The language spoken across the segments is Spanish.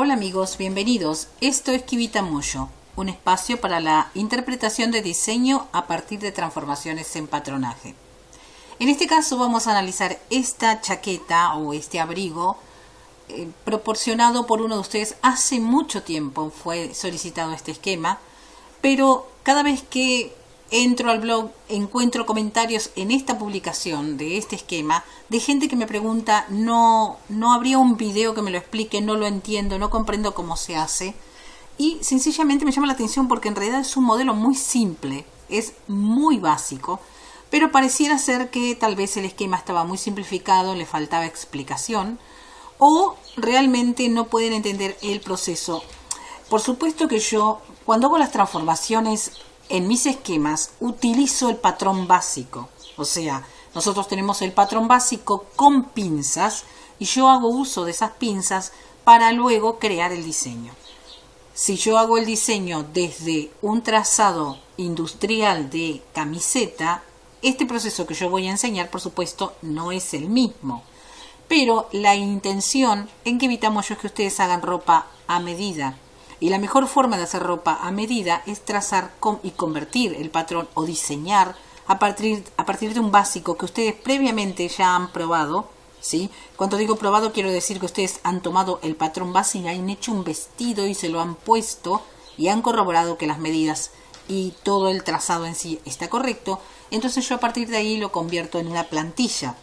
Hola amigos, bienvenidos. Esto es Kivita Moyo, un espacio para la interpretación de diseño a partir de transformaciones en patronaje. En este caso vamos a analizar esta chaqueta o este abrigo proporcionado por uno de ustedes. Hace mucho tiempo fue solicitado este esquema, pero cada vez que entro al blog encuentro comentarios en esta publicación de este esquema de gente que me pregunta, no habría un video que me lo explique, no lo entiendo, no comprendo cómo se hace. Y sencillamente me llama la atención porque en realidad es un modelo muy simple, es muy básico, pero pareciera ser que tal vez el esquema estaba muy simplificado, le faltaba explicación o realmente no pueden entender el proceso. Por supuesto que yo, cuando hago las transformaciones en mis esquemas, utilizo el patrón básico. O sea, nosotros tenemos el patrón básico con pinzas y yo hago uso de esas pinzas para luego crear el diseño. Si yo hago el diseño desde un trazado industrial de camiseta, este proceso que yo voy a enseñar, por supuesto, no es el mismo. Pero la intención en Kivita Moyo es que ustedes hagan ropa a medida. Y la mejor forma de hacer ropa a medida es trazar y convertir el patrón o diseñar a partir de un básico que ustedes previamente ya han probado, ¿sí? Cuando digo probado quiero decir que ustedes han tomado el patrón base y han hecho un vestido y se lo han puesto y han corroborado que las medidas y todo el trazado en sí está correcto. Entonces yo a partir de ahí lo convierto en una plantilla.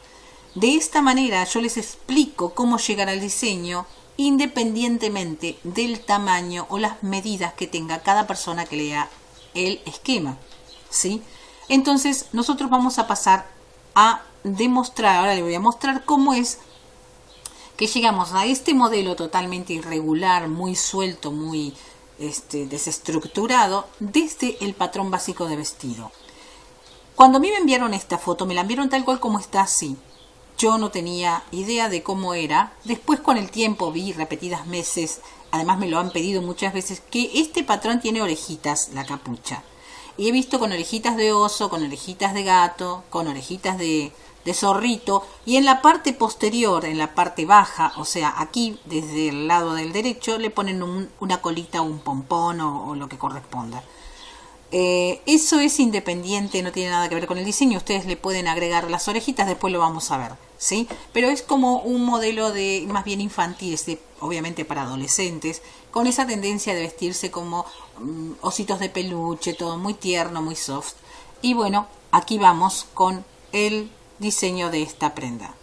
De esta manera yo les explico cómo llegar al diseño independientemente del tamaño o las medidas que tenga cada persona que lea el esquema, ¿sí? Entonces nosotros vamos a pasar a demostrar, ahora le voy a mostrar cómo es que llegamos a este modelo totalmente irregular, muy suelto, muy desestructurado desde el patrón básico de vestido. Cuando a mí me enviaron esta foto, me la enviaron tal cual como está así. Yo no tenía idea de cómo era. Después con el tiempo vi repetidas veces, además me lo han pedido muchas veces, que este patrón tiene orejitas, la capucha. Y he visto con orejitas de oso, con orejitas de gato, con orejitas de zorrito. Y en la parte posterior, en la parte baja, o sea, aquí desde el lado del derecho, le ponen una colita, un pompón o lo que corresponda. Eso es independiente, no tiene nada que ver con el diseño. Ustedes le pueden agregar las orejitas, después lo vamos a ver, ¿sí? Pero es como un modelo de más bien infantil, obviamente para adolescentes, con esa tendencia de vestirse como ositos de peluche, todo muy tierno, muy soft. Y bueno, aquí vamos con el diseño de esta prenda.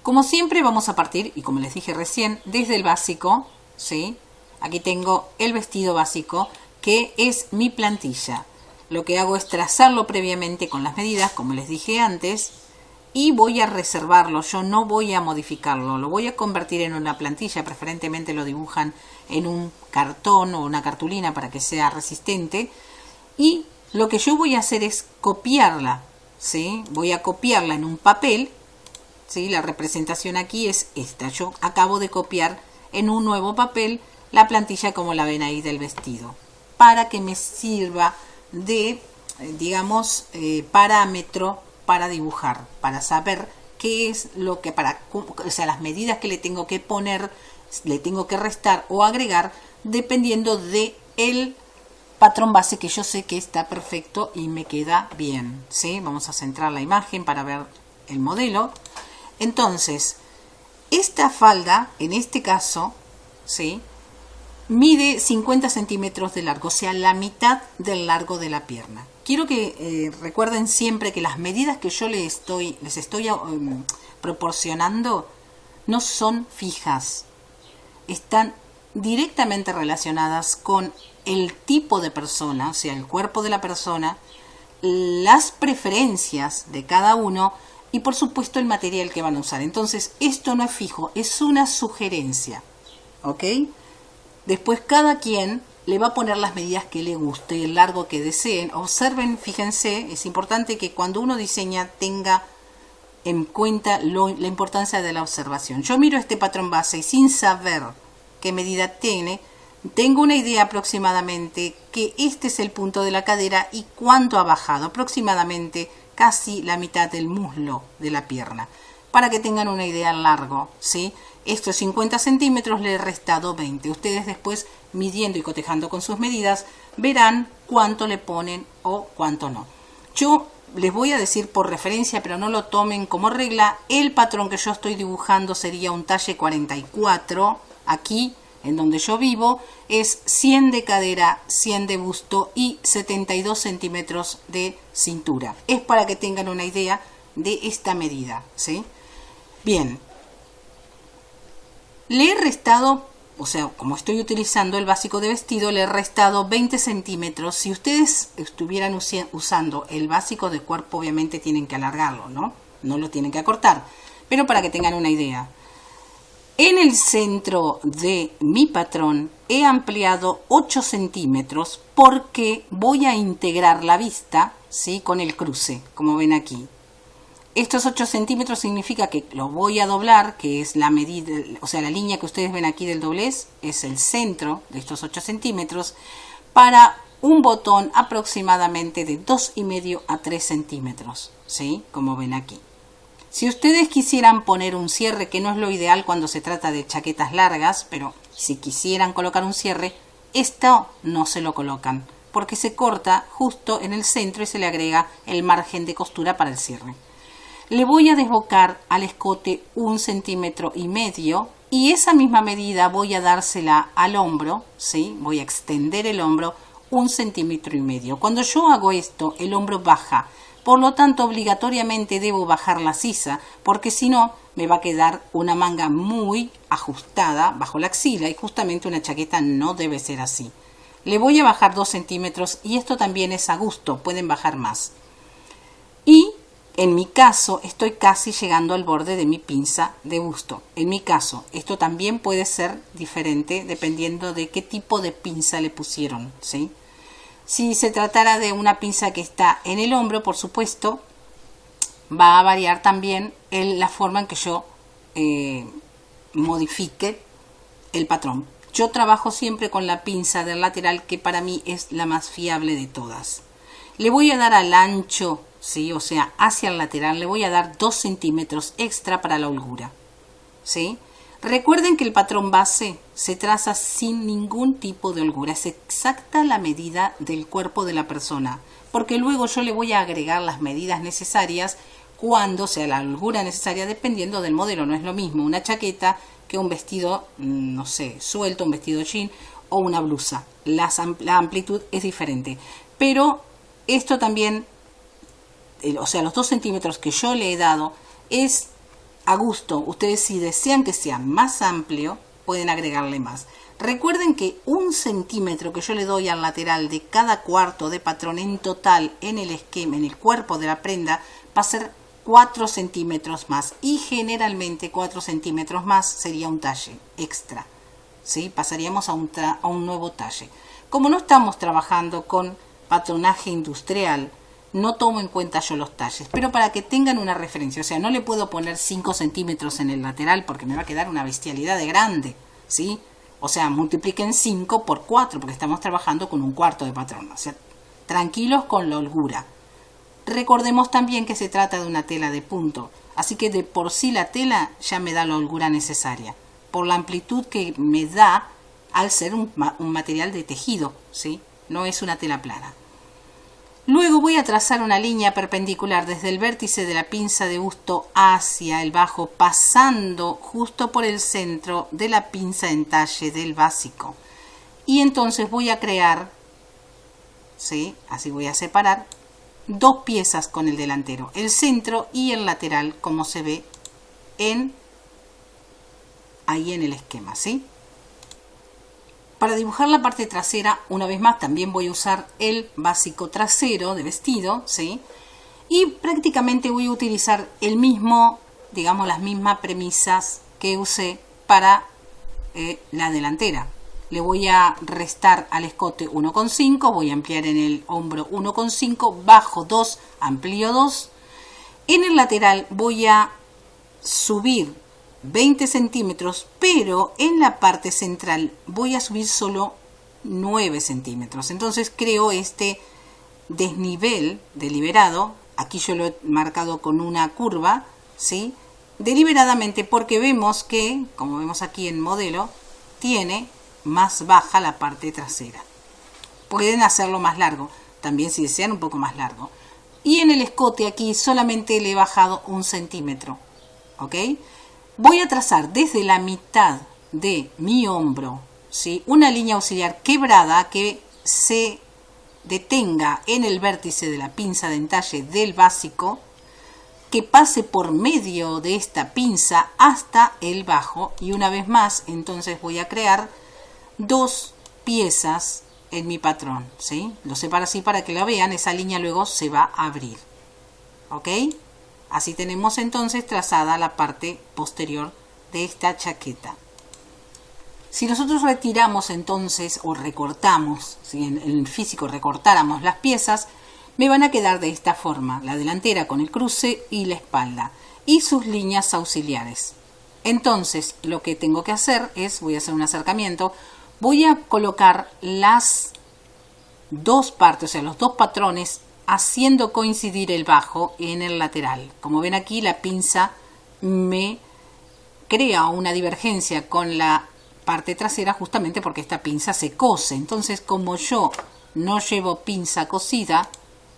Como siempre vamos a partir, y como les dije recién, desde el básico, ¿sí? Aquí tengo el vestido básico, que es mi plantilla. Lo que hago es trazarlo previamente con las medidas, como les dije antes, y voy a reservarlo. Yo no voy a modificarlo, lo voy a convertir en una plantilla. Preferentemente lo dibujan en un cartón o una cartulina para que sea resistente. Y lo que yo voy a hacer es copiarla, ¿sí? Voy a copiarla en un papel, ¿sí? La representación aquí es esta. Yo acabo de copiar en un nuevo papel la plantilla como la ven ahí del vestido, para que me sirva de, digamos, parámetro para dibujar, para saber qué es lo que, o sea, las medidas que le tengo que poner, le tengo que restar o agregar, dependiendo de el patrón base que yo sé que está perfecto y me queda bien, ¿sí? Vamos a centrar la imagen para ver el modelo. Entonces, esta falda, en este caso, ¿sí?, mide 50 centímetros de largo, o sea, la mitad del largo de la pierna. Quiero que recuerden siempre que las medidas que yo les estoy proporcionando no son fijas. Están directamente relacionadas con el tipo de persona, o sea, el cuerpo de la persona, las preferencias de cada uno y, por supuesto, el material que van a usar. Entonces, esto no es fijo, es una sugerencia, ¿ok? Después cada quien le va a poner las medidas que le guste, el largo que deseen. Observen, fíjense, es importante que cuando uno diseña tenga en cuenta la importancia de la observación. Yo miro este patrón base y sin saber qué medida tiene, tengo una idea aproximadamente que este es el punto de la cadera y cuánto ha bajado, aproximadamente casi la mitad del muslo de la pierna. para que tengan una idea al largo, ¿sí? Esto es 50 centímetros, le he restado 20. Ustedes después, midiendo y cotejando con sus medidas, verán cuánto le ponen o cuánto no. Yo les voy a decir por referencia, pero no lo tomen como regla, el patrón que yo estoy dibujando sería un talle 44. Aquí, en donde yo vivo, es 100 de cadera, 100 de busto y 72 centímetros de cintura. Es para que tengan una idea de esta medida, ¿sí? Bien. Le he restado, o sea, como estoy utilizando el básico de vestido, le he restado 20 centímetros. Si ustedes estuvieran usando el básico de cuerpo, obviamente tienen que alargarlo, ¿no? No lo tienen que acortar. Pero para que tengan una idea. En el centro de mi patrón he ampliado 8 centímetros porque voy a integrar la vista, ¿sí?, con el cruce, como ven aquí. Estos 8 centímetros significa que lo voy a doblar, que es la medida, o sea, la línea que ustedes ven aquí del doblez, es el centro de estos 8 centímetros, para un botón aproximadamente de 2,5 a 3 centímetros, ¿sí? Como ven aquí. Si ustedes quisieran poner un cierre, que no es lo ideal cuando se trata de chaquetas largas, pero si quisieran colocar un cierre, esto no se lo colocan, porque se corta justo en el centro y se le agrega el margen de costura para el cierre. Le voy a desbocar al escote 1,5 centímetros y esa misma medida voy a dársela al hombro, ¿sí? Voy a extender el hombro 1,5 centímetros. Cuando yo hago esto, el hombro baja, por lo tanto obligatoriamente debo bajar la sisa, porque si no me va a quedar una manga muy ajustada bajo la axila y justamente una chaqueta no debe ser así. Le voy a bajar 2 centímetros y esto también es a gusto, pueden bajar más. Y en mi caso, estoy casi llegando al borde de mi pinza de busto. En mi caso, esto también puede ser diferente dependiendo de qué tipo de pinza le pusieron, ¿sí? Si se tratara de una pinza que está en el hombro, por supuesto, va a variar también la forma en que yo modifique el patrón. Yo trabajo siempre con la pinza del lateral, que para mí es la más fiable de todas. Le voy a dar al ancho, ¿sí? O sea, hacia el lateral, le voy a dar 2 centímetros extra para la holgura, ¿sí? Recuerden que el patrón base se traza sin ningún tipo de holgura, es exacta la medida del cuerpo de la persona, porque luego yo le voy a agregar las medidas necesarias cuando sea la holgura necesaria, dependiendo del modelo. No es lo mismo una chaqueta que un vestido, no sé, suelto, un vestido jean o una blusa. La amplitud es diferente, pero esto también, o sea, los 2 centímetros que yo le he dado es a gusto. Ustedes, si desean que sea más amplio, pueden agregarle más. Recuerden que 1 centímetro que yo le doy al lateral de cada cuarto de patrón en total en el esquema, en el cuerpo de la prenda, va a ser 4 centímetros más. Y generalmente 4 centímetros más sería un talle extra, ¿sí? Pasaríamos a un nuevo talle. Como no estamos trabajando con patronaje industrial, no tomo en cuenta yo los talles, pero para que tengan una referencia, o sea, no le puedo poner 5 centímetros en el lateral porque me va a quedar una bestialidad de grande, ¿sí? O sea, multipliquen 5 por 4 porque estamos trabajando con un cuarto de patrón, o sea, tranquilos con la holgura. Recordemos también que se trata de una tela de punto, así que de por sí la tela ya me da la holgura necesaria, por la amplitud que me da al ser un material de tejido, ¿sí? No es una tela plana. Luego voy a trazar una línea perpendicular desde el vértice de la pinza de busto hacia el bajo, pasando justo por el centro de la pinza en talle del básico. Y entonces voy a crear, ¿sí? Así voy a separar 2 piezas con el delantero, el centro y el lateral, como se ve ahí en el esquema, ¿sí? Para dibujar la parte trasera, una vez más, también voy a usar el básico trasero de vestido, ¿sí? Y prácticamente voy a utilizar el mismo, digamos, las mismas premisas que usé para la delantera. Le voy a restar al escote 1,5, voy a ampliar en el hombro 1,5, bajo 2, amplío 2. En el lateral voy a subir 20 centímetros, pero en la parte central voy a subir solo 9 centímetros. Entonces creo este desnivel deliberado. Aquí yo lo he marcado con una curva, ¿sí? deliberadamente porque vemos que, como vemos aquí en modelo, tiene más baja la parte trasera. Pueden hacerlo más largo, también si desean un poco más largo. Y en el escote aquí solamente le he bajado 1 centímetro, ¿ok? Voy a trazar desde la mitad de mi hombro, ¿sí?, una línea auxiliar quebrada que se detenga en el vértice de la pinza de entalle del básico, que pase por medio de esta pinza hasta el bajo, y una vez más entonces voy a crear 2 piezas en mi patrón, ¿sí? Lo separo así para que lo vean, esa línea luego se va a abrir, ¿ok? Así tenemos entonces trazada la parte posterior de esta chaqueta. Si nosotros retiramos entonces o recortamos, si en el físico recortáramos las piezas, me van a quedar de esta forma, la delantera con el cruce y la espalda y sus líneas auxiliares. Entonces lo que tengo que hacer es, voy a hacer un acercamiento, voy a colocar las 2 partes, o sea, los 2 patrones, haciendo coincidir el bajo en el lateral. Como ven aquí, la pinza me crea una divergencia con la parte trasera justamente porque esta pinza se cose. Entonces, como yo no llevo pinza cosida,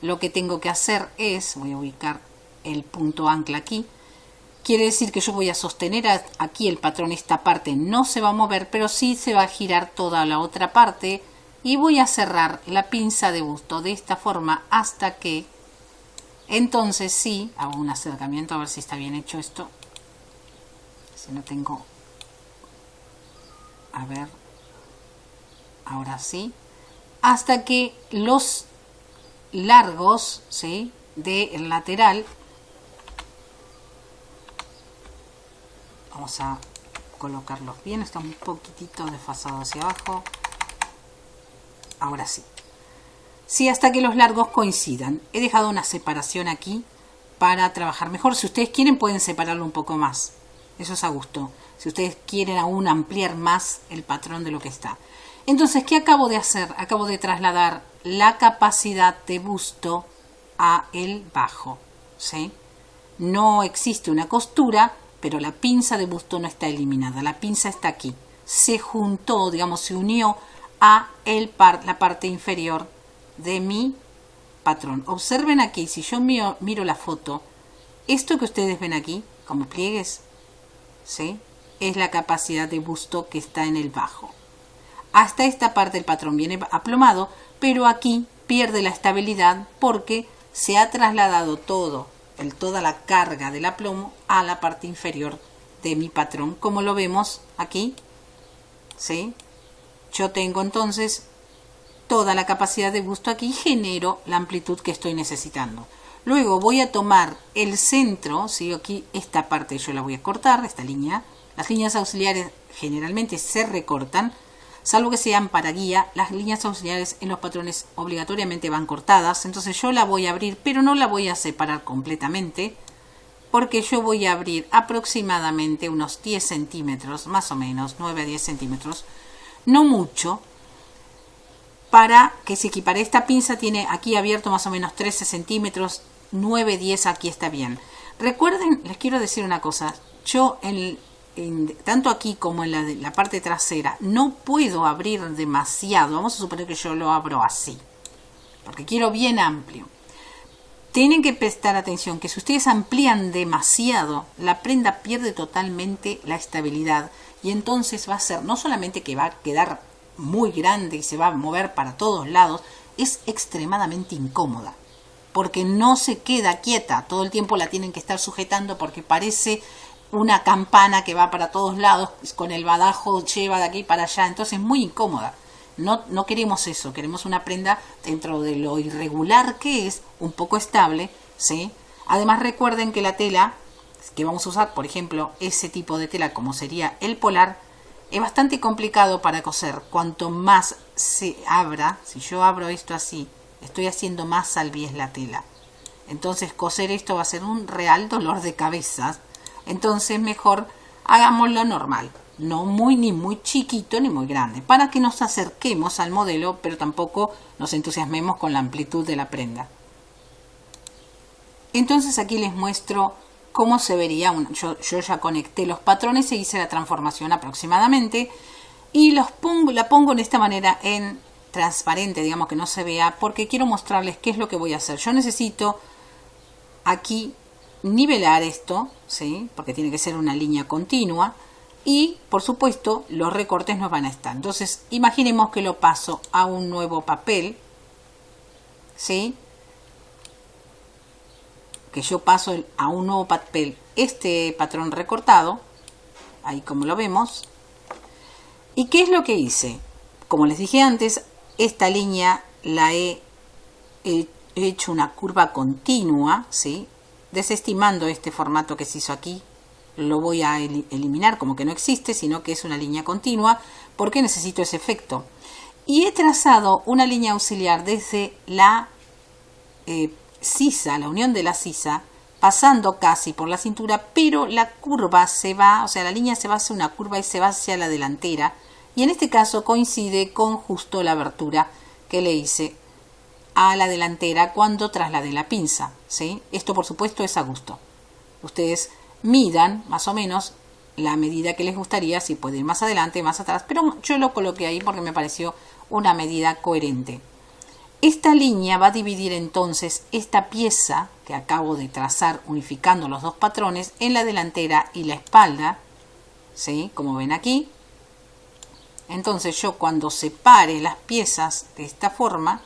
lo que tengo que hacer es, voy a ubicar el punto ancla aquí, quiere decir que yo voy a sostener aquí el patrón, esta parte no se va a mover, pero sí se va a girar toda la otra parte, y voy a cerrar la pinza de busto de esta forma hasta que, entonces sí, hago un acercamiento a ver si está bien hecho esto, si no tengo, a ver, ahora sí, hasta que los largos, ¿sí?, del lateral, vamos a colocarlos bien, está un poquitito desfasado hacia abajo, ahora sí, sí, hasta que los largos coincidan. He dejado una separación aquí para trabajar mejor. Si ustedes quieren pueden separarlo un poco más, eso es a gusto, si ustedes quieren aún ampliar más el patrón de lo que está. Entonces, ¿qué acabo de hacer? Acabo de trasladar la capacidad de busto a el bajo, ¿sí? No existe una costura, pero la pinza de busto no está eliminada. La pinza está aquí. Se juntó, digamos, se unió a la parte inferior de mi patrón. Observen aquí, si yo miro la foto, esto que ustedes ven aquí, como pliegues, ¿sí?, es la capacidad de busto que está en el bajo. Hasta esta parte del patrón viene aplomado, pero aquí pierde la estabilidad porque se ha trasladado toda la carga del aplomo a la parte inferior de mi patrón, como lo vemos aquí, ¿sí? Yo tengo entonces toda la capacidad de busto aquí y genero la amplitud que estoy necesitando. Luego voy a tomar el centro, ¿sí?, aquí esta parte yo la voy a cortar, esta línea. Las líneas auxiliares generalmente se recortan, salvo que sean para guía. Las líneas auxiliares en los patrones obligatoriamente van cortadas, entonces yo la voy a abrir, pero no la voy a separar completamente, porque yo voy a abrir aproximadamente unos 10 centímetros, más o menos, 9 a 10 centímetros, no mucho, para que se equipare. Esta pinza tiene aquí abierto más o menos 13 centímetros, 9, 10, aquí está bien. Recuerden, les quiero decir una cosa, yo tanto aquí como en la parte trasera no puedo abrir demasiado. Vamos a suponer que yo lo abro así, porque quiero bien amplio. Tienen que prestar atención que si ustedes amplían demasiado, la prenda pierde totalmente la estabilidad, y entonces va a ser no solamente que va a quedar muy grande y se va a mover para todos lados, es extremadamente incómoda, porque no se queda quieta, todo el tiempo la tienen que estar sujetando porque parece una campana que va para todos lados, con el badajo lleva de aquí para allá, entonces es muy incómoda. No queremos eso, queremos una prenda dentro de lo irregular que es, un poco estable, ¿sí? Además recuerden que la tela que vamos a usar, por ejemplo, ese tipo de tela como sería el polar, es bastante complicado para coser. Cuanto más se abra, si yo abro esto así, estoy haciendo más al bies la tela. Entonces coser esto va a ser un real dolor de cabeza. Entonces mejor hagámoslo normal, no ni muy chiquito ni muy grande, para que nos acerquemos al modelo, pero tampoco nos entusiasmemos con la amplitud de la prenda. Entonces aquí les muestro cómo se vería. Yo ya conecté los patrones e hice la transformación aproximadamente y la pongo de esta manera en transparente, digamos que no se vea, porque quiero mostrarles qué es lo que voy a hacer. Yo necesito aquí nivelar esto, ¿sí? Porque tiene que ser una línea continua y por supuesto los recortes no van a estar. Entonces imaginemos que lo paso a un nuevo papel, ¿sí? Que yo paso a un nuevo papel este patrón recortado, ahí como lo vemos. ¿Y qué es lo que hice? Como les dije antes, esta línea la he hecho una curva continua, ¿sí? Desestimando este formato que se hizo aquí, lo voy a eliminar como que no existe, sino que es una línea continua, porque necesito ese efecto. Y he trazado una línea auxiliar desde la sisa, la unión de la sisa, pasando casi por la cintura, pero la curva se va, o sea, la línea se va hacia una curva y se va hacia la delantera, y en este caso coincide con justo la abertura que le hice a la delantera cuando trasladé la pinza, ¿sí? Esto por supuesto es a gusto. Ustedes midan más o menos la medida que les gustaría, si puede ir más adelante, más atrás, pero yo lo coloqué ahí porque me pareció una medida coherente. Esta línea va a dividir entonces esta pieza que acabo de trazar unificando los dos patrones en la delantera y la espalda, ¿sí? Como ven aquí. Entonces yo cuando separe las piezas de esta forma,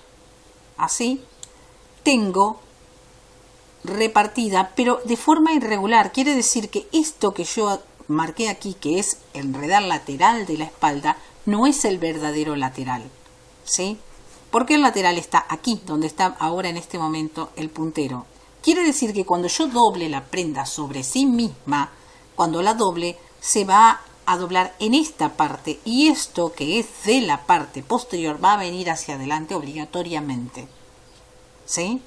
así, tengo repartida, pero de forma irregular. Quiere decir que esto que yo marqué aquí, que es enredar lateral de la espalda, no es el verdadero lateral, ¿sí? Porque el lateral está aquí, donde está ahora en este momento el puntero. Quiere decir que cuando yo doble la prenda sobre sí misma, cuando la doble, se va a doblar en esta parte, y esto que es de la parte posterior va a venir hacia adelante obligatoriamente, ¿sí?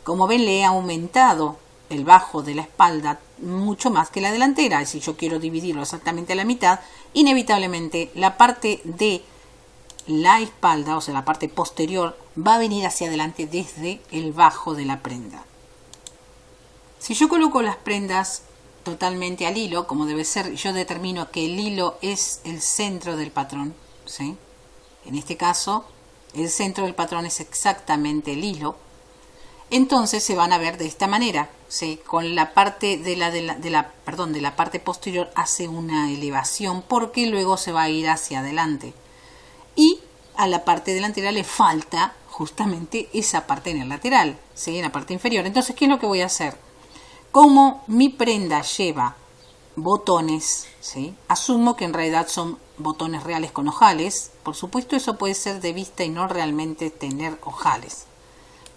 Como ven, le he aumentado el bajo de la espalda mucho más que la delantera, y si yo quiero dividirlo exactamente a la mitad, inevitablemente la parte de la espalda, o sea la parte posterior, va a venir hacia adelante desde el bajo de la prenda. Si yo coloco las prendas totalmente al hilo, como debe ser, yo determino que el hilo es el centro del patrón, ¿sí? En este caso, el centro del patrón es exactamente el hilo. Entonces se van a ver de esta manera, ¿sí? Con la parte de la parte posterior hace una elevación porque luego se va a ir hacia adelante. Y a la parte delantera le falta justamente esa parte en el lateral, ¿sí? En la parte inferior. Entonces, ¿qué es lo que voy a hacer? Como mi prenda lleva botones, ¿sí? Asumo que en realidad son botones reales con ojales. Por supuesto, eso puede ser de vista y no realmente tener ojales.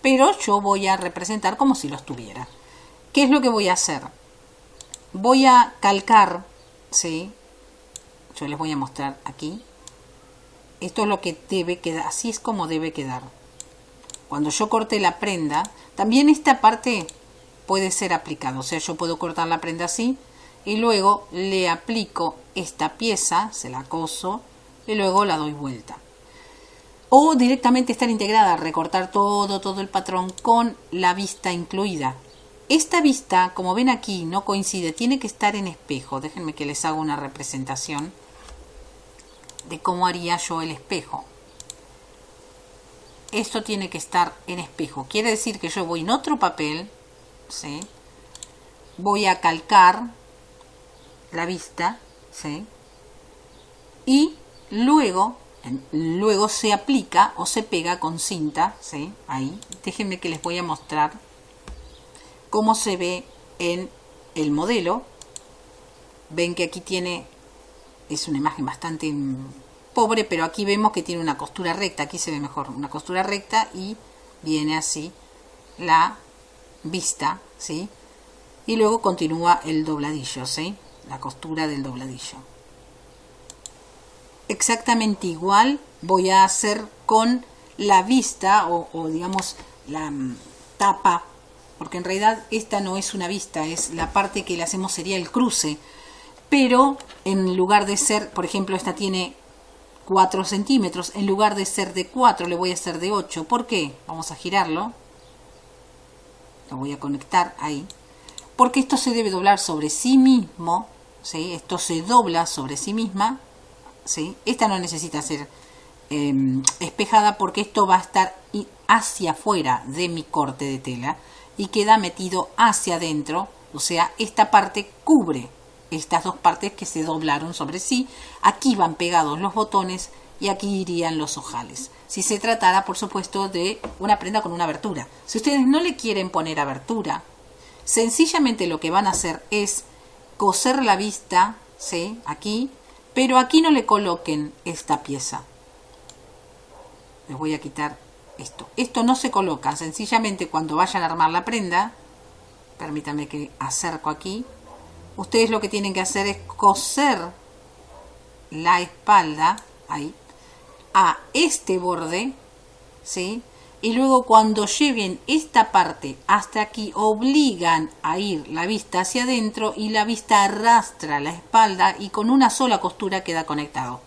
Pero yo voy a representar como si los tuviera. ¿Qué es lo que voy a hacer? Voy a calcar, ¿sí? Yo les voy a mostrar aquí. Esto es lo que debe quedar, así es como debe quedar. Cuando yo corte la prenda, también esta parte puede ser aplicada. O sea, yo puedo cortar la prenda así y luego le aplico esta pieza, se la coso y luego la doy vuelta. O directamente estar integrada, recortar todo el patrón con la vista incluida. Esta vista, como ven aquí, no coincide, tiene que estar en espejo. Déjenme que les haga una representación de cómo haría yo el espejo. Esto tiene que estar en espejo. Quiere decir que yo voy en otro papel, ¿sí? Voy a calcar la vista, ¿sí? Y luego se aplica o se pega con cinta, ¿sí? Ahí. Déjenme que les voy a mostrar cómo se ve en el modelo. Ven que aquí es una imagen bastante pobre, pero aquí vemos que tiene una costura recta. Aquí se ve mejor una costura recta y viene así la vista, ¿sí? Y luego continúa el dobladillo, ¿sí? La costura del dobladillo. Exactamente igual voy a hacer con la vista o digamos la tapa, porque en realidad esta no es una vista, es la parte que le hacemos sería el cruce, pero en lugar de ser, por ejemplo, esta tiene 4 centímetros, en lugar de ser de 4 le voy a hacer de 8. ¿Por qué? Vamos a girarlo, lo voy a conectar ahí. porque esto se debe doblar sobre sí mismo, ¿sí? Esto se dobla sobre sí misma, ¿sí? Esta no necesita ser espejada porque esto va a estar hacia afuera de mi corte de tela y queda metido hacia adentro, o sea, esta parte cubre estas dos partes que se doblaron sobre sí. Aquí van pegados los botones y aquí irían los ojales. Si se tratara, por supuesto, de una prenda con una abertura. Si ustedes no le quieren poner abertura, sencillamente lo que van a hacer es coser la vista, ¿sí? Aquí, pero aquí no le coloquen esta pieza. Les voy a quitar esto. Esto no se coloca, sencillamente cuando vayan a armar la prenda, permítanme que acerco aquí, ustedes lo que tienen que hacer es coser la espalda, ahí, a este borde, ¿sí? Y luego cuando lleven esta parte hasta aquí, obligan a ir la vista hacia adentro y la vista arrastra la espalda y con una sola costura queda conectado.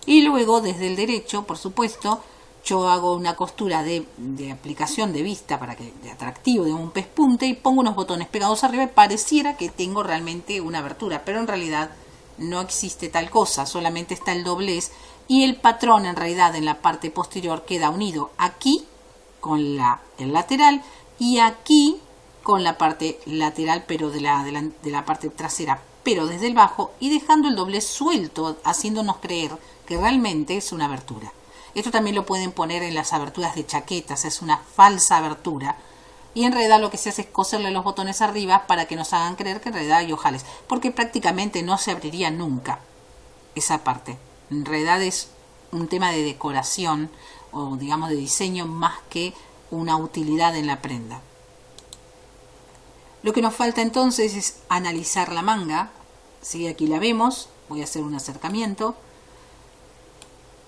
Y luego desde el derecho, por supuesto, yo hago una costura de aplicación de vista para que de atractivo de un pespunte y pongo unos botones pegados arriba y pareciera que tengo realmente una abertura, pero en realidad no existe tal cosa, solamente está el doblez y el patrón en realidad en la parte posterior queda unido aquí con el lateral y aquí con la parte lateral pero de la parte trasera, pero desde el bajo y dejando el doblez suelto, haciéndonos creer que realmente es una abertura. Esto también lo pueden poner en las aberturas de chaquetas, es una falsa abertura. Y en realidad lo que se hace es coserle los botones arriba para que nos hagan creer que en realidad hay ojales, porque prácticamente no se abriría nunca esa parte. En realidad es un tema de decoración o digamos de diseño más que una utilidad en la prenda. Lo que nos falta entonces es analizar la manga. ¿Sí? Aquí la vemos, voy a hacer un acercamiento.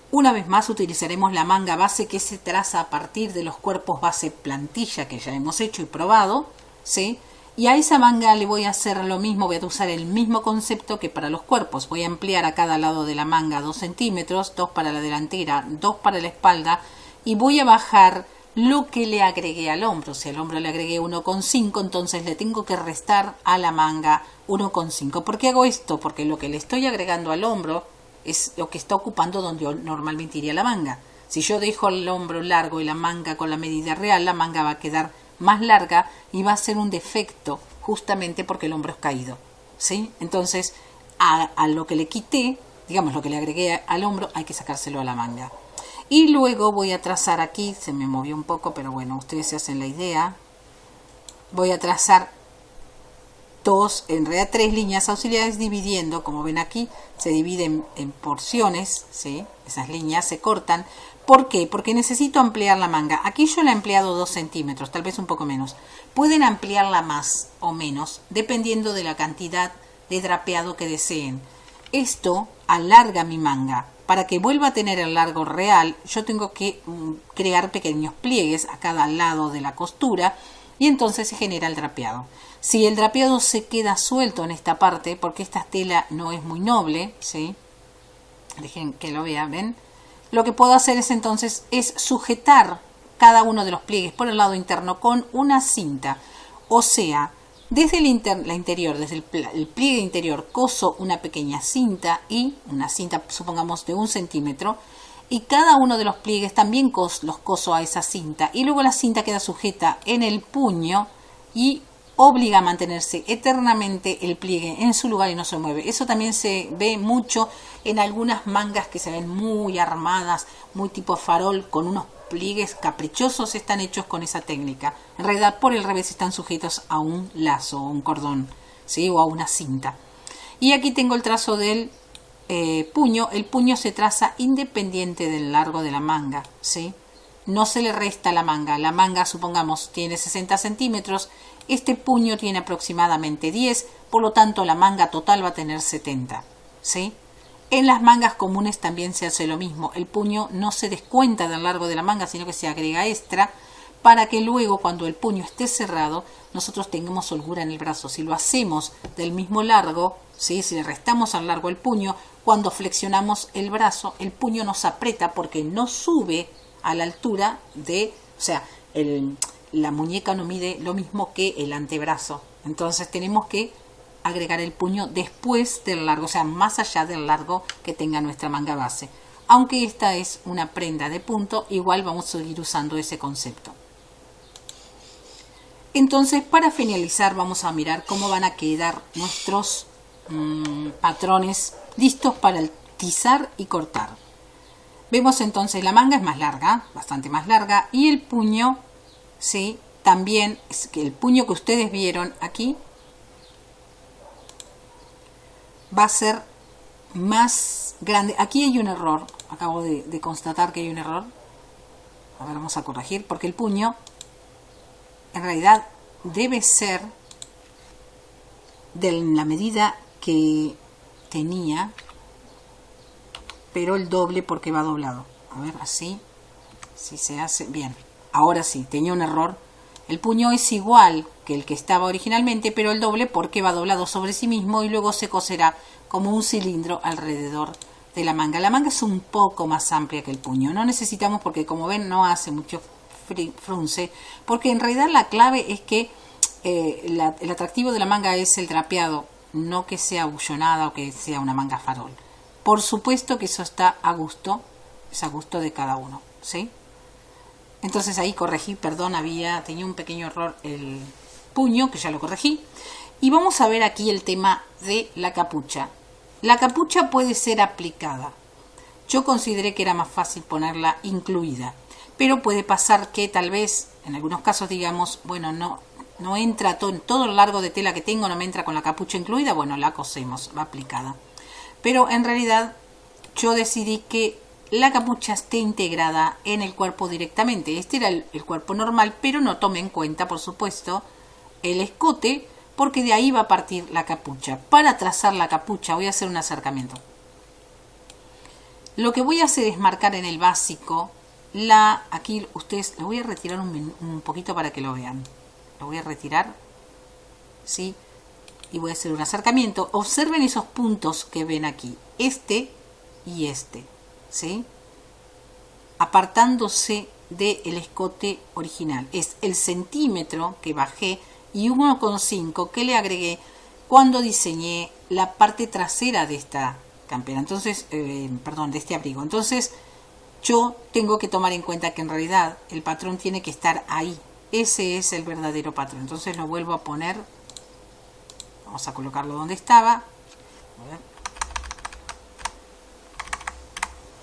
Una vez más utilizaremos la manga base que se traza a partir de los cuerpos base plantilla que ya hemos hecho y probado, ¿sí? Y a esa manga le voy a hacer lo mismo, voy a usar el mismo concepto que para los cuerpos. Voy a ampliar a cada lado de la manga 2 centímetros, 2 para la delantera, 2 para la espalda y voy a bajar lo que le agregué al hombro. Si al hombro le agregué 1,5, entonces le tengo que restar a la manga 1,5. ¿Por qué hago esto? Porque lo que le estoy agregando al hombro es lo que está ocupando donde normalmente iría la manga. Si yo dejo el hombro largo y la manga con la medida real, la manga va a quedar más larga y va a ser un defecto justamente porque el hombro es caído, ¿sí? Entonces, a lo que le quité, digamos lo que le agregué al hombro, hay que sacárselo a la manga. Y luego voy a trazar aquí, se me movió un poco, pero bueno, ustedes se hacen la idea. Voy a trazar en realidad 3 líneas auxiliares dividiendo, como ven aquí, se dividen en porciones, ¿sí? Esas líneas se cortan. ¿Por qué? Porque necesito ampliar la manga. Aquí yo la he ampliado 2 centímetros, tal vez un poco menos. Pueden ampliarla más o menos, dependiendo de la cantidad de drapeado que deseen. Esto alarga mi manga. Para que vuelva a tener el largo real, yo tengo que crear pequeños pliegues a cada lado de la costura y entonces se genera el drapeado. Si el drapeado se queda suelto en esta parte, porque esta tela no es muy noble, ¿sí? Dejen que lo vean, ¿ven? Lo que puedo hacer es entonces sujetar cada uno de los pliegues por el lado interno con una cinta. O sea, desde la interior, desde el pliegue interior, coso una pequeña cinta y una cinta, supongamos, de 1 centímetro. Y cada uno de los pliegues también los coso a esa cinta. Y luego la cinta queda sujeta en el puño y obliga a mantenerse eternamente el pliegue en su lugar y no se mueve. Eso también se ve mucho en algunas mangas que se ven muy armadas, muy tipo farol, con unos pliegues caprichosos, están hechos con esa técnica. En realidad, por el revés, están sujetos a un lazo o un cordón, ¿sí? O a una cinta. Y aquí tengo el trazo del puño. El puño se traza independiente del largo de la manga, ¿sí? No se le resta a la manga. La manga, supongamos, tiene 60 centímetros. Este puño tiene aproximadamente 10, por lo tanto la manga total va a tener 70, ¿sí? En las mangas comunes también se hace lo mismo. El puño no se descuenta del largo de la manga, sino que se agrega extra para que luego, cuando el puño esté cerrado, nosotros tengamos holgura en el brazo. Si lo hacemos del mismo largo, ¿sí? Si le restamos al largo el puño, cuando flexionamos el brazo, el puño nos aprieta porque no sube a la altura de, o sea, la muñeca no mide lo mismo que el antebrazo. Entonces tenemos que agregar el puño después del largo, o sea, más allá del largo que tenga nuestra manga base. Aunque esta es una prenda de punto, igual vamos a seguir usando ese concepto. Entonces, para finalizar, vamos a mirar cómo van a quedar nuestros patrones listos para tizar y cortar. Vemos entonces la manga es más larga, bastante más larga, y el puño, sí, también es que el puño que ustedes vieron aquí va a ser más grande. Aquí hay un error, acabo de constatar que hay un error. A ver, vamos a corregir, porque el puño en realidad debe ser de la medida que tenía, pero el doble porque va doblado. A ver, así, si se hace bien. Ahora sí, tenía un error. El puño es igual que el que estaba originalmente, pero el doble porque va doblado sobre sí mismo y luego se coserá como un cilindro alrededor de la manga. La manga es un poco más amplia que el puño. No necesitamos, porque como ven no hace mucho frunce, porque en realidad la clave es que el atractivo de la manga es el drapeado, no que sea bullonada o que sea una manga farol. Por supuesto que eso está a gusto, es a gusto de cada uno, ¿sí? Entonces ahí corregí, perdón, tenía un pequeño error el puño, que ya lo corregí. Y vamos a ver aquí el tema de la capucha. La capucha puede ser aplicada. Yo consideré que era más fácil ponerla incluida, pero puede pasar que tal vez, en algunos casos digamos, bueno, no entra todo el largo de tela que tengo, no me entra con la capucha incluida, bueno, la cosemos, va aplicada. Pero en realidad yo decidí que la capucha esté integrada en el cuerpo directamente. Este era el cuerpo normal, pero no tomé en cuenta, por supuesto, el escote, porque de ahí va a partir la capucha. Para trazar la capucha voy a hacer un acercamiento. Lo que voy a hacer es marcar en el básico aquí ustedes, lo voy a retirar un poquito para que lo vean. Lo voy a retirar, ¿sí? Y voy a hacer un acercamiento. Observen esos puntos que ven aquí, este y este, ¿sí? Apartándose del escote original. Es el centímetro que bajé y 1,5 que le agregué cuando diseñé la parte trasera de esta campera. Entonces, perdón, de este abrigo. Entonces, yo tengo que tomar en cuenta que en realidad el patrón tiene que estar ahí. Ese es el verdadero patrón. Entonces lo vuelvo a poner. Vamos a colocarlo donde estaba. A ver.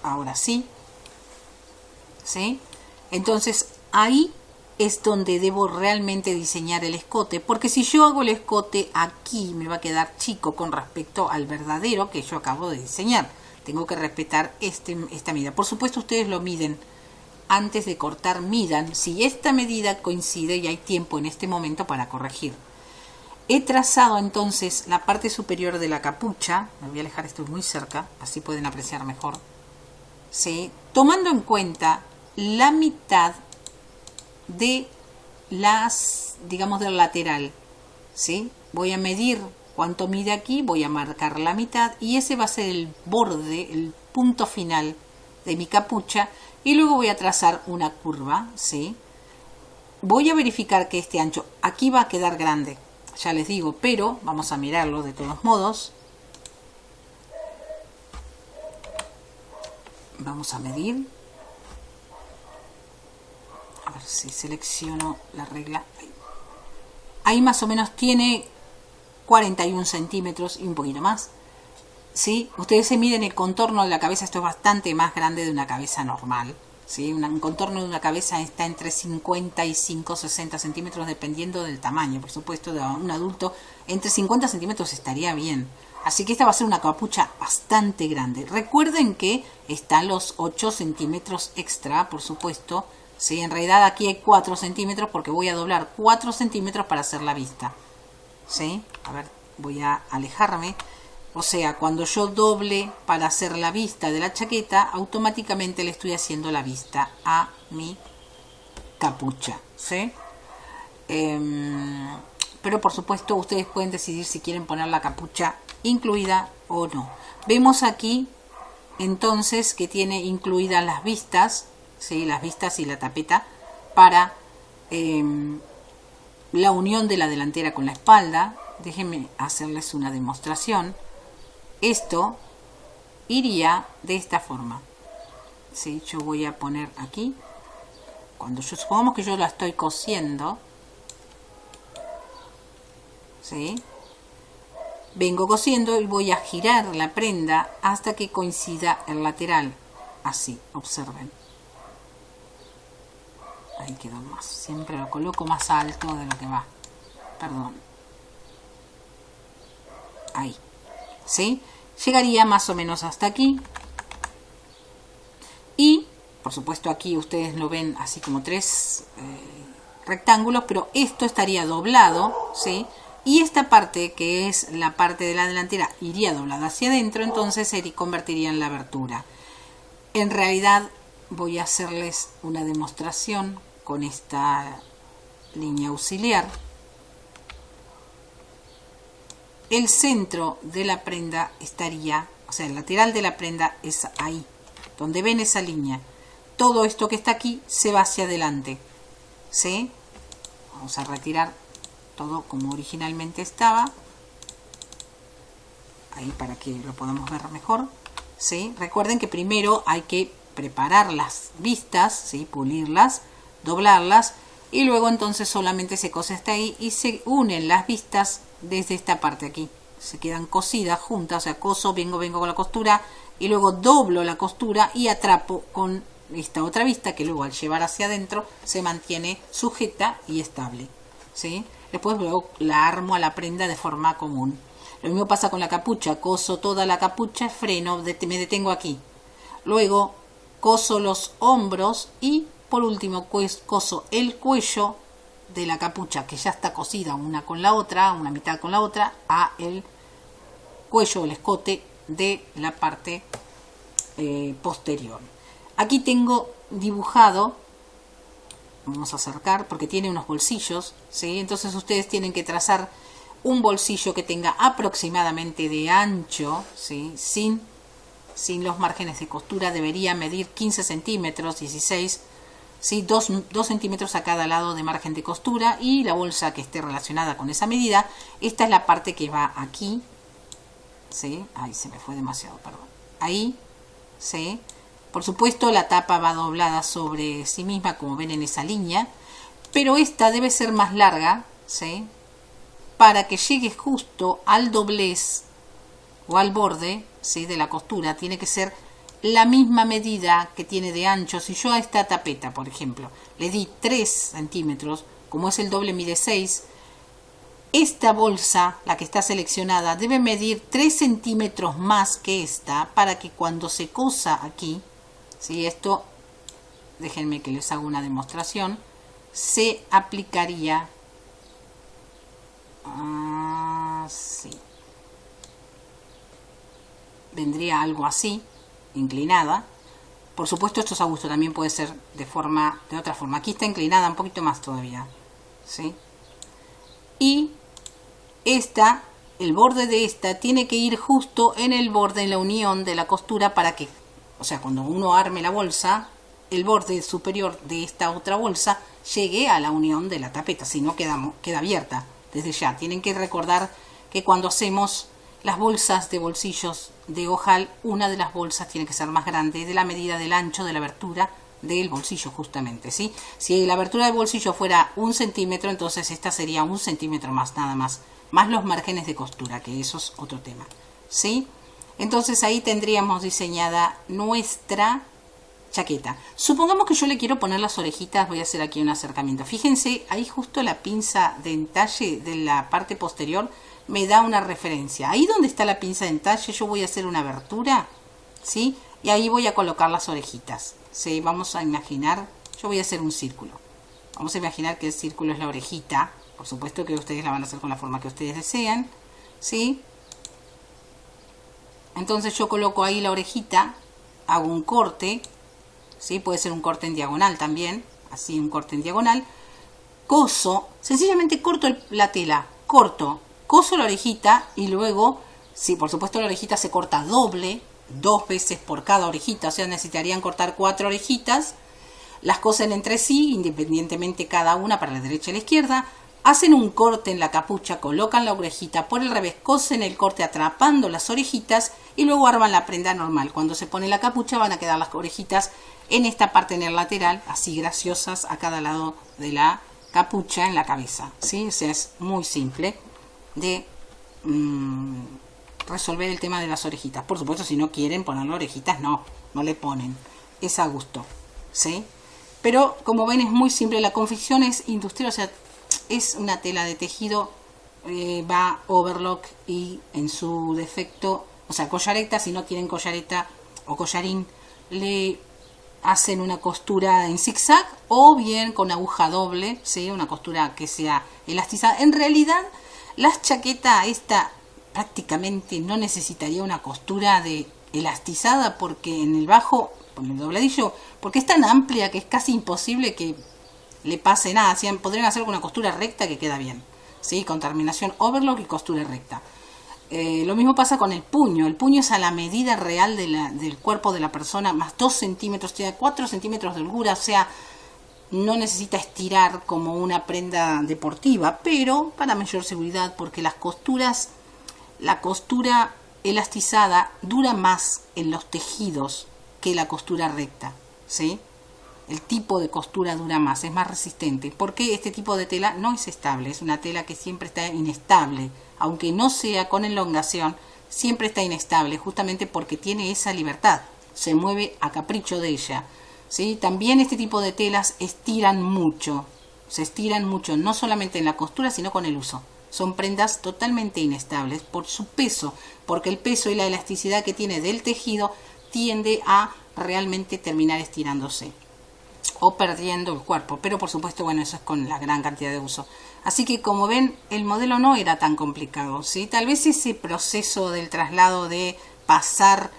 Ahora sí. ¿Sí? Entonces ahí es donde debo realmente diseñar el escote, porque si yo hago el escote aquí me va a quedar chico con respecto al verdadero que yo acabo de diseñar. Tengo que respetar esta medida. Por supuesto ustedes lo miden antes de cortar, midan si esta medida coincide y hay tiempo en este momento para corregir. He trazado entonces la parte superior de la capucha. Me voy a alejar esto muy cerca, así pueden apreciar mejor. ¿Sí? Tomando en cuenta la mitad de digamos, del lateral. ¿Sí? Voy a medir cuánto mide aquí, voy a marcar la mitad y ese va a ser el borde, el punto final de mi capucha, y luego voy a trazar una curva, ¿sí? Voy a verificar que este ancho aquí va a quedar grande, ya les digo, pero vamos a mirarlo de todos modos. Vamos a medir. A ver si selecciono la regla. Ahí más o menos tiene 41 centímetros y un poquito más. ¿Sí? Ustedes se miden el contorno de la cabeza. Esto es bastante más grande de una cabeza normal. ¿Sí? Un contorno de una cabeza está entre 55 y 60 centímetros dependiendo del tamaño. Por supuesto, de un adulto entre 50 centímetros estaría bien. Así que esta va a ser una capucha bastante grande. Recuerden que están los 8 centímetros extra, por supuesto. ¿Sí? En realidad aquí hay 4 centímetros porque voy a doblar 4 centímetros para hacer la vista. ¿Sí? A ver, voy a alejarme. O sea, cuando yo doble para hacer la vista de la chaqueta, automáticamente le estoy haciendo la vista a mi capucha. ¿Sí? Pero por supuesto ustedes pueden decidir si quieren poner la capucha incluida o no. Vemos aquí entonces que tiene incluidas las vistas, ¿sí? Las vistas y la tapeta para la unión de la delantera con la espalda. Déjenme hacerles una demostración. Esto iría de esta forma. ¿Sí? Yo voy a poner aquí. Cuando supongamos que yo la estoy cosiendo, ¿sí? Vengo cosiendo y voy a girar la prenda hasta que coincida el lateral. Así, observen. Ahí quedó más. Siempre lo coloco más alto de lo que va. Perdón. Ahí. ¿Sí? Llegaría más o menos hasta aquí. Y, por supuesto, aquí ustedes lo ven así como tres rectángulos, pero esto estaría doblado, ¿sí? Y esta parte, que es la parte de la delantera, iría doblada hacia adentro, entonces se convertiría en la abertura. En realidad voy a hacerles una demostración con esta línea auxiliar. El centro de la prenda estaría, o sea, el lateral de la prenda es ahí, donde ven esa línea. Todo esto que está aquí se va hacia adelante, ¿sí? Vamos a retirar todo como originalmente estaba, ahí para que lo podamos ver mejor, ¿sí? Recuerden que primero hay que preparar las vistas, ¿sí? Pulirlas, doblarlas, y luego entonces solamente se cose hasta ahí y se unen las vistas desde esta parte aquí, se quedan cosidas juntas, o sea, coso, vengo con la costura y luego doblo la costura y atrapo con esta otra vista que luego al llevar hacia adentro se mantiene sujeta y estable, ¿sí? Después luego la armo a la prenda de forma común. Lo mismo pasa con la capucha. Coso toda la capucha, freno, me detengo aquí. Luego coso los hombros y por último coso el cuello de la capucha, que ya está cosida una con la otra, una mitad con la otra, a el cuello o el escote de la parte posterior. Aquí tengo dibujado, vamos a acercar porque tiene unos bolsillos, ¿sí? Entonces ustedes tienen que trazar un bolsillo que tenga aproximadamente de ancho, ¿sí? Sin los márgenes de costura. Debería medir 15 centímetros, 16, ¿sí? 2 centímetros a cada lado de margen de costura, y la bolsa que esté relacionada con esa medida. Esta es la parte que va aquí, ¿sí? Ahí se me fue demasiado, perdón. Ahí, ¿sí? Por supuesto la tapa va doblada sobre sí misma, como ven en esa línea, pero esta debe ser más larga, ¿sí? Para que llegue justo al doblez o al borde, ¿sí? De la costura. Tiene que ser la misma medida que tiene de ancho. Si yo a esta tapeta, por ejemplo, le di 3 centímetros, como es el doble mide 6, esta bolsa, la que está seleccionada, debe medir 3 centímetros más que esta, para que cuando se cosa aquí, ¿sí? Esto, déjenme que les haga una demostración, se aplicaría así. Vendría algo así, inclinada. Por supuesto esto es a gusto, también puede ser de otra forma. Aquí está inclinada un poquito más todavía, ¿sí? Y el borde de esta tiene que ir justo en el borde, en la unión de la costura, para que, o sea, cuando uno arme la bolsa, el borde superior de esta otra bolsa llegue a la unión de la tapeta, si no queda abierta desde ya. Tienen que recordar que cuando hacemos las bolsas de bolsillos de ojal, una de las bolsas tiene que ser más grande de la medida del ancho de la abertura del bolsillo, justamente, ¿sí? Si la abertura del bolsillo fuera 1 centímetro, entonces esta sería 1 centímetro más, nada más los márgenes de costura, que eso es otro tema, ¿sí? Entonces ahí tendríamos diseñada nuestra chaqueta. Supongamos que yo le quiero poner las orejitas, voy a hacer aquí un acercamiento. Fíjense, ahí justo la pinza de entalle de la parte posterior me da una referencia. Ahí donde está la pinza de entalle yo voy a hacer una abertura, ¿sí? Y ahí voy a colocar las orejitas, ¿sí? Vamos a imaginar, yo voy a hacer un círculo. Vamos a imaginar que el círculo es la orejita. Por supuesto que ustedes la van a hacer con la forma que ustedes desean, ¿sí? Entonces yo coloco ahí la orejita, hago un corte, ¿sí? Puede ser un corte en diagonal también, así un corte en diagonal. Coso, sencillamente corto la tela, coso la orejita y luego, sí, por supuesto la orejita se corta doble, 2 veces por cada orejita, o sea, necesitarían cortar 4 orejitas. Las cosen entre sí, independientemente cada una para la derecha y la izquierda. hacen un corte en la capucha, colocan la orejita por el revés, cosen el corte atrapando las orejitas y luego arman la prenda normal. Cuando se pone la capucha van a quedar las orejitas en esta parte, en el lateral, así graciosas a cada lado de la capucha en la cabeza, ¿sí? O sea, es muy simple de resolver el tema de las orejitas. Por supuesto, si no quieren ponerle orejitas, no le ponen, es a gusto, ¿sí? Pero como ven es muy simple, la confección es industrial, o sea, es una tela de tejido, va overlock y en su defecto, o sea, collareta, si no quieren collareta o collarín, le hacen una costura en zigzag o bien con aguja doble, ¿sí? Una costura que sea elastizada. En realidad, la chaqueta esta prácticamente no necesitaría una costura de elastizada porque en el bajo, con el dobladillo, porque es tan amplia que es casi imposible que le pase nada. Podrían hacer con una costura recta que queda bien, ¿sí? Con terminación overlock y costura recta. Lo mismo pasa con el puño. El puño es a la medida real del cuerpo de la persona, más 2 centímetros, tiene 4 centímetros de holgura, o sea, no necesita estirar como una prenda deportiva, pero para mayor seguridad, porque la costura elastizada dura más en los tejidos que la costura recta, ¿sí? El tipo de costura dura más, es más resistente, porque este tipo de tela no es estable, es una tela que siempre está inestable, aunque no sea con elongación, siempre está inestable, justamente porque tiene esa libertad, se mueve a capricho de ella, ¿sí? También este tipo de telas se estiran mucho, no solamente en la costura, sino con el uso. Son prendas totalmente inestables por su peso, porque el peso y la elasticidad que tiene del tejido tiende a realmente terminar estirándose o perdiendo el cuerpo, pero por supuesto, bueno, eso es con la gran cantidad de uso. Así que como ven, el modelo no era tan complicado, ¿sí? Tal vez ese proceso del traslado de pasar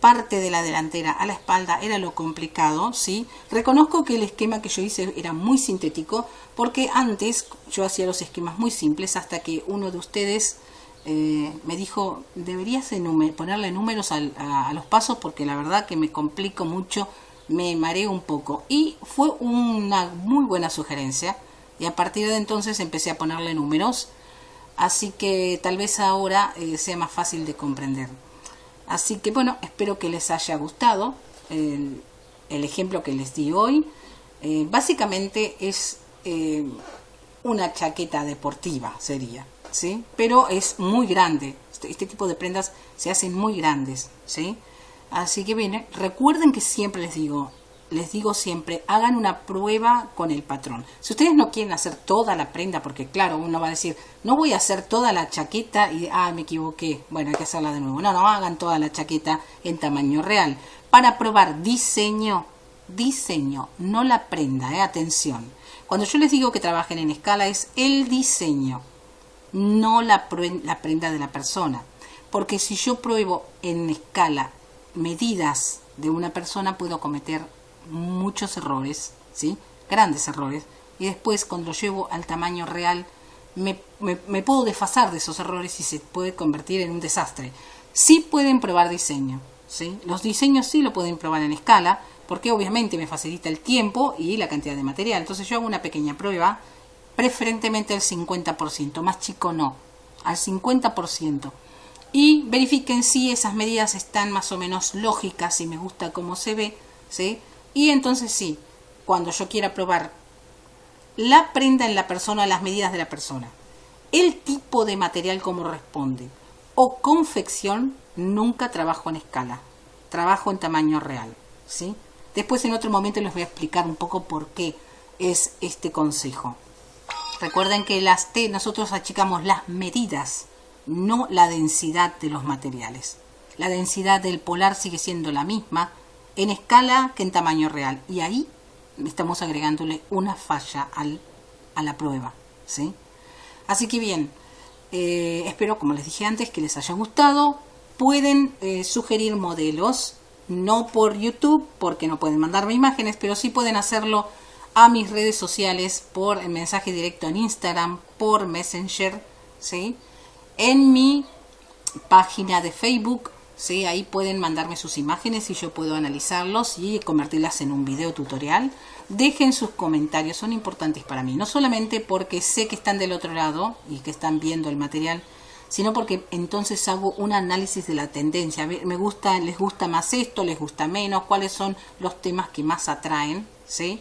parte de la delantera a la espalda era lo complicado, ¿sí? Reconozco que el esquema que yo hice era muy sintético, porque antes yo hacía los esquemas muy simples hasta que uno de ustedes me dijo, deberías ponerle números a los pasos, porque la verdad que me complico mucho, me mareo un poco, y fue una muy buena sugerencia, y a partir de entonces empecé a ponerle números, así que tal vez ahora sea más fácil de comprender. Así que bueno, espero que les haya gustado el ejemplo que les di hoy. Básicamente es una chaqueta deportiva, sería, ¿sí? Pero es muy grande, este tipo de prendas se hacen muy grandes, ¿sí? Así que bien, recuerden que siempre les digo siempre, hagan una prueba con el patrón. Si ustedes no quieren hacer toda la prenda, porque claro, uno va a decir, no voy a hacer toda la chaqueta y, me equivoqué, bueno, hay que hacerla de nuevo. No, hagan toda la chaqueta en tamaño real. Para probar diseño, no la prenda, atención. Cuando yo les digo que trabajen en escala, es el diseño, no la prenda de la persona. Porque si yo pruebo en escala medidas de una persona, puedo cometer muchos errores, ¿sí? Grandes errores, y después cuando lo llevo al tamaño real me puedo desfasar de esos errores y se puede convertir en un desastre. Sí pueden probar diseño, ¿sí? Los diseños sí lo pueden probar en escala, porque obviamente me facilita el tiempo y la cantidad de material. Entonces yo hago una pequeña prueba, preferentemente al 50%, más chico no, al 50%. Y verifiquen si esas medidas están más o menos lógicas, si me gusta cómo se ve, ¿sí? Y entonces sí, cuando yo quiera probar la prenda en la persona, las medidas de la persona, el tipo de material como responde, o confección, nunca trabajo en escala, trabajo en tamaño real, ¿sí? Después en otro momento les voy a explicar un poco por qué es este consejo. Recuerden que nosotros achicamos las medidas, no la densidad de los materiales. La densidad del polar sigue siendo la misma en escala que en tamaño real, y ahí estamos agregándole una falla a la prueba, ¿sí? Así que bien, espero, como les dije antes, que les haya gustado. Pueden sugerir modelos, no por YouTube, porque no pueden mandarme imágenes, pero sí pueden hacerlo a mis redes sociales, por el mensaje directo en Instagram, por Messenger, ¿sí? En mi página de Facebook, ¿sí? Ahí pueden mandarme sus imágenes y yo puedo analizarlos y convertirlas en un video tutorial. Dejen sus comentarios, son importantes para mí. No solamente porque sé que están del otro lado y que están viendo el material, sino porque entonces hago un análisis de la tendencia. Me gusta, les gusta más esto, les gusta menos, cuáles son los temas que más atraen, ¿sí?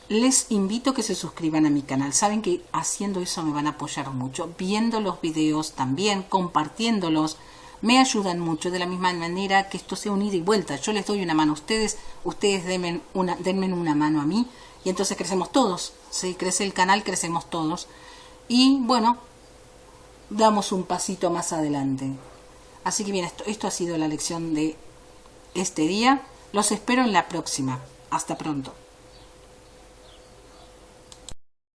Les invito a que se suscriban a mi canal. Saben que haciendo eso me van a apoyar mucho. Viendo los videos también, compartiéndolos, me ayudan mucho. De la misma manera que esto sea un ida y vuelta. Yo les doy una mano a ustedes, ustedes denme una mano a mí. Y entonces crecemos todos. ¿Sí? Crece el canal, crecemos todos. Y bueno, damos un pasito más adelante. Así que bien, esto ha sido la lección de este día. Los espero en la próxima. Hasta pronto.